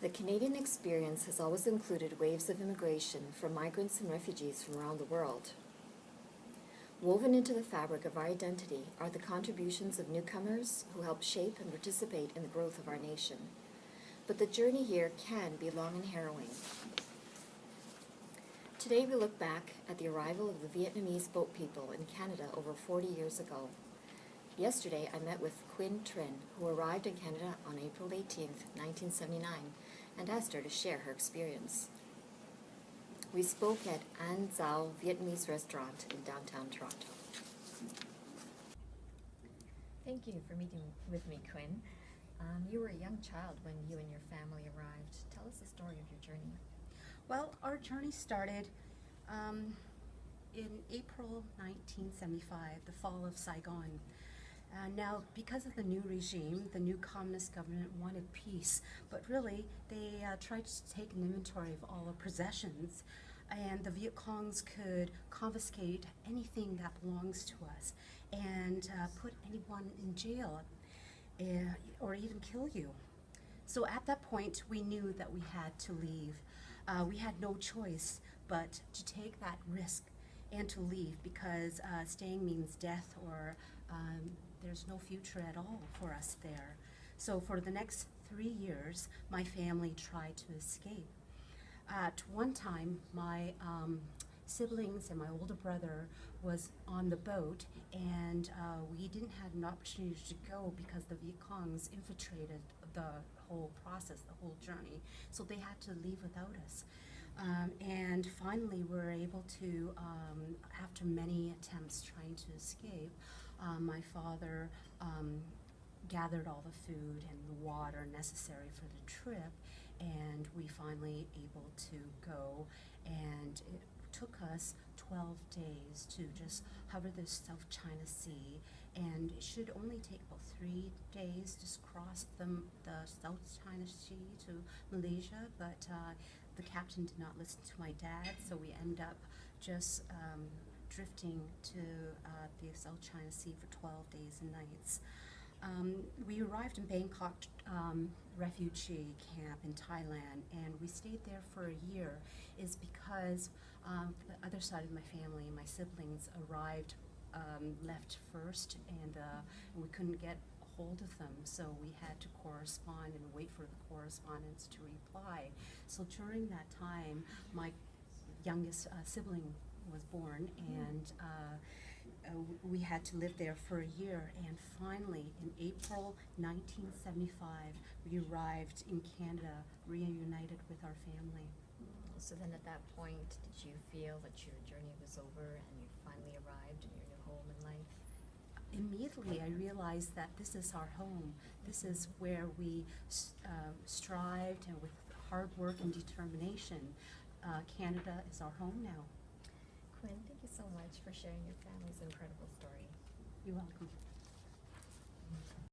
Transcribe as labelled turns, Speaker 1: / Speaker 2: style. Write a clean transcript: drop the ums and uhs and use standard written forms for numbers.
Speaker 1: The Canadian experience has always included waves of immigration from migrants and refugees from around the world. Woven into the fabric of our identity are the contributions of newcomers who help shape and participate in the growth of our nation. But the journey here can be long and harrowing. Today we look back at the arrival of the Vietnamese boat people in Canada over 40 years ago. Yesterday I met with Quinn Trinh, who arrived in Canada on April 18, 1979, and asked her to share her experience. We spoke at An Zao Vietnamese restaurant in downtown Toronto. Thank you for meeting with me, Quinn. You were a young child when you and your family arrived. Tell us the story of your journey.
Speaker 2: Well, our journey started in April 1975, the fall of Saigon. Now, because of the new regime, the new communist government wanted peace, but really they tried to take an inventory of all our possessions, and the Viet Congs could confiscate anything that belongs to us and put anyone in jail or even kill you. So at that point, we knew that we had to leave. We had no choice but to take that risk and to leave, because staying means death, or there's no future at all for us there. So for the next 3 years, my family tried to escape. At one time, my siblings and my older brother was on the boat, and we didn't have an opportunity to go because the Viet Congs infiltrated the whole process, the whole journey. So they had to leave without us. And finally, we were able to, after many attempts trying to escape, my father gathered all the food and the water necessary for the trip, and we finally able to go. And it took us 12 days to just hover the South China Sea, and it should only take about 3 days to cross the South China Sea to Malaysia, but the captain did not listen to my dad, so we end up just drifting to the South China Sea for 12 days and nights. We arrived in Bangkok refugee camp in Thailand, and we stayed there for a year. Is because the other side of my family, my siblings, arrived, left first, and we couldn't get a hold of them, so we had to correspond and wait for the correspondence to reply. So during that time, my youngest sibling was born, and we had to live there for a year. And finally, in April 1975, we arrived in Canada, reunited with our family.
Speaker 1: So then at that point, did you feel that your journey was over and you finally arrived in your new home in life?
Speaker 2: Immediately I realized that this is our home. This is where we strived, and with hard work and determination, Canada is our home now.
Speaker 1: Quinn, thank you so much for sharing your family's incredible story.
Speaker 2: You're welcome.